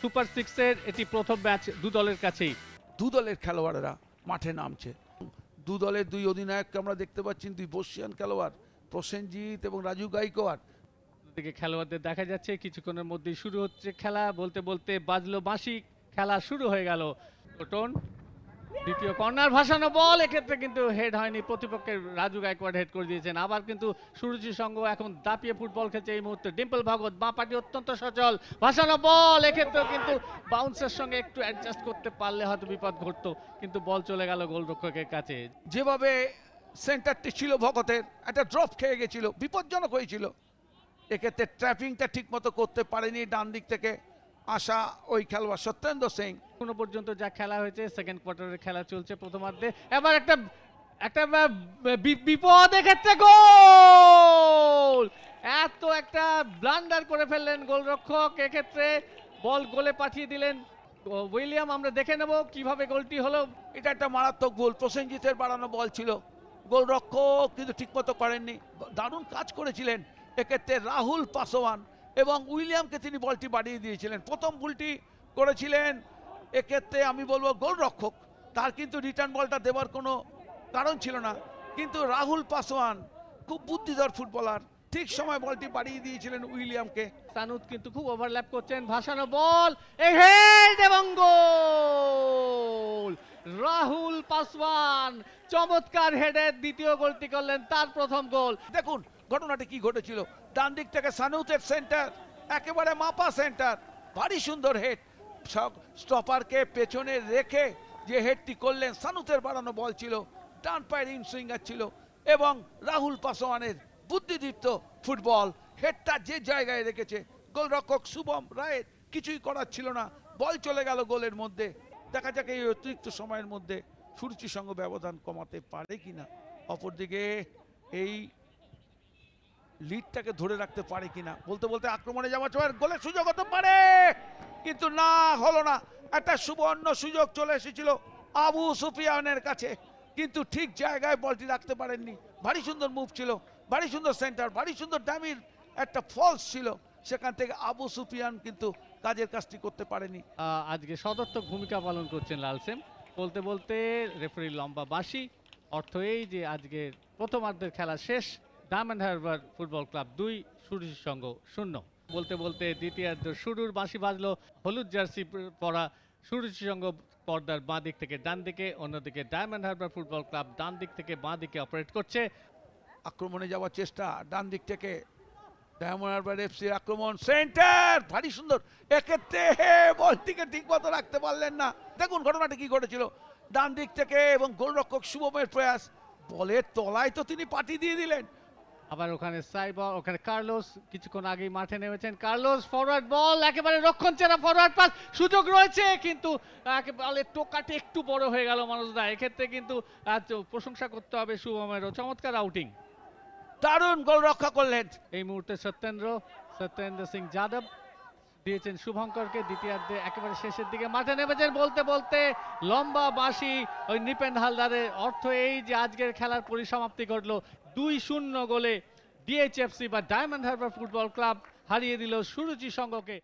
Super সিক্সের এটি প্রথম ম্যাচ দু দলের কাছেই। দু দলের খেলোয়াড়েরা মাঠে নামছে। দু দলের দুই অধিনায়ককে আমরা দেখতে পাচ্ছি, দুই বর্ষিয়ান খেলোয়াড় প্রসেনজিৎ এবং রাজু গাইকোয়াড়। দিকে খেলোয়াড়দের দেখা যাচ্ছে কিছুক্ষণের মধ্যেই শুরু হচ্ছে খেলা। বলতে বলতে বাজলো বাঁশি, খেলা শুরু হয়ে গেল। টোটন দ্বিতীয় কর্নার, ভাসানো বল, এক্ষেত্রে কিন্তু হেড হয়নি, প্রতিপক্ষের রাজু গায়কোয়াড় হেড করে দিয়েছেন। আবার কিন্তু সুরুচি সংঘ এখন দাপিয়ে ফুটবল খেলছে এই মুহূর্তে। ডিম্পল ভাগত বাঁ পাটি অত্যন্ত সচল, ভাসানো বল, এক্ষেত্রেও কিন্তু বাউন্সের সঙ্গে একটু অ্যাডজাস্ট করতে পারলে হয়তো বিপদ ঘটতো, কিন্তু বল চলে গেল গোলরক্ষকের কাছে। যেভাবে সেন্টারটি ছিল ভগতের, একটা ড্রপ খেয়ে গেছিল, বিপজ্জনক হয়েছিল। এক্ষেত্রে ট্র্যাপিংটা ঠিক মতো করতে পারেনি ডান দিক থেকে আসা ওই খেলোয়াড় সত্যেন্দ্র সিং। এখনো পর্যন্ত যা খেলা হয়েছে, সেকেন্ড কোয়ার্টারের খেলা চলছে প্রথমার্ধে। এবার একটা একটা বিপদ, এক্ষেত্রে গোল! এত একটা ব্লান্ডার করে ফেললেন গোলরক্ষক, এক্ষেত্রে বল গোলে পাঠিয়ে দিলেন উইলিয়াম। আমরা দেখে নেব কিভাবে গোলটি হলো। এটা একটা মারাত্মক গোল, প্রসেনজিতের বাড়ানো বল ছিল, গোলরক্ষক কিন্তু ঠিকমতো করেননি, দারুণ কাজ করেছিলেন এক্ষেত্রে রাহুল পাসওয়ান, এবং উইলিয়ামকে তিনি বলটি বাড়িয়ে দিয়েছিলেন। প্রথম ভুলটি করেছিলেন এক্ষেত্রে আমি বলবো গোলরক্ষক, তার কিন্তু রিটার্ন বলটা দেওয়ার কোনো কারণ ছিল না, কিন্তু রাহুল পাসওয়ান খুব বুদ্ধিধর ফুটবলার, ঠিক সময় বলটি বাড়িয়ে দিয়েছিলেন উইলিয়ামকে। সানুদ কিন্তু খুব ওভারল্যাপ করছেন, ভাসানো বল, এই হেড এবং গোল! রাহুল পাসওয়ান চমৎকার হেডের দ্বিতীয় গোলটি করলেন, তার প্রথম গোল। দেখুন ঘটনাটি কি ঘটেছিল, ডান দিক থেকে সানুতের সেন্টার, একেবারে মাপা সেন্টার, ভারী সুন্দর হেড, স্টপারকে পেছনে রেখে যে হেডটি করলেন, সানুতের বাড়ানো বল ছিল, ডান পায়ের ইন সুইঙ্গার ছিল, এবং রাহুল পাসওয়ানের বুদ্ধিদীপ্ত ফুটবল, হেডটা যে জায়গায় রেখেছে, গোলরক্ষক শুভম রায়ের কিছুই করার ছিল না, বল চলে গেল গোলের মধ্যে। দেখা যাক এই অতিরিক্ত সময়ের মধ্যে সুরুচি সঙ্গ ব্যবধান কমাতে পারে কিনা, অপরদিকে এই লিডটাকে ধরে রাখতে পারে কিনা। বলতে বলতে আক্রমণে যাওয়ার সময় গোলের সুযোগ হতে পারে, কিন্তু না, হলো না। একটা সুবর্ণ সুযোগ চলে এসেছিল আবু সুফিয়ানের কাছে, কিন্তু ঠিক জায়গায় বলটি রাখতে পারেননি। ভারী সুন্দর মুভ ছিল, ভারী সুন্দর সেন্টার, ভারী সুন্দর ডামির একটা ফলস ছিল, সেখান থেকে আবু সুফিয়ান কিন্তু কাজের কাজটি করতে পারেনি। আজকে সদর্থক ভূমিকা পালন করছেন লালসেম। বলতে বলতে রেফারি লম্বা বাঁশি, অর্থ এই যে আজকে প্রথমার্ধের খেলা শেষ। ডায়মন্ড হারবার ফুটবল ক্লাব 2, সুরুচি সংঘ 0। বলতে বলতে দ্বিতীয়ার্ধ শুরুর বাঁশি বাজলো। হলুদ জার্সি পরা সুরুচি সংঘ পর্দার বাঁ দিক থেকে ডান দিকে, অন্যদিকে ডায়মন্ড হারবার ফুটবল ক্লাব ডান দিক থেকে বাঁ দিকে অপারেট করছে। আক্রমণে যাওয়ার চেষ্টা ডান দিক থেকে, ডায়মন্ড হারবার এফসির আক্রমণ, সেন্টার ভারী সুন্দর, এক্ষেত্রে বলটিকে ঠিক মতো রাখতে পারলেন না। দেখুন ঘটনাটা কি ঘটেছিল, ডান দিক থেকে এবং গোলরক্ষক শুভমের প্রয়াস, বলের তলায় তো তিনি পাটি দিয়ে দিলেন। আবার ওখানে সাইবা, ওখানে কার্লোস কিছুক্ষণ আগেই মাঠে নেমেছেন। কার্লোস ফরওয়ার্ড বল, একেবারে রক্ষণ চেরা ফরওয়ার্ড পাস, সুযোগ রয়েছে, কিন্তু একেবারে টোকাটি একটু বড় হয়ে গেল মানুষদা। এক্ষেত্রে কিন্তু প্রশংসা করতে হবে শুভমেরও, চমৎকার আউটিং, দারুণ গোল রক্ষা করলেন। এই মুহূর্তে সত্যেন্দ্র সিং যাদব দিয়েছেন শুভঙ্করকে। দ্বিতীয়ার্ধে একেবারে শেষের দিকে মাঠে নেমেছেন। বলতে বলতে লম্বা বাঁশি ওই নিপেন হালদারের, অর্থ এই যে আজকের খেলার পরিসমাপ্তি ঘটলো 2-0 গোলে। ডিএইচএফসি বা ডায়মন্ড হারবার ফুটবল ক্লাব হারিয়ে দিল সুরুচি সংঘকে।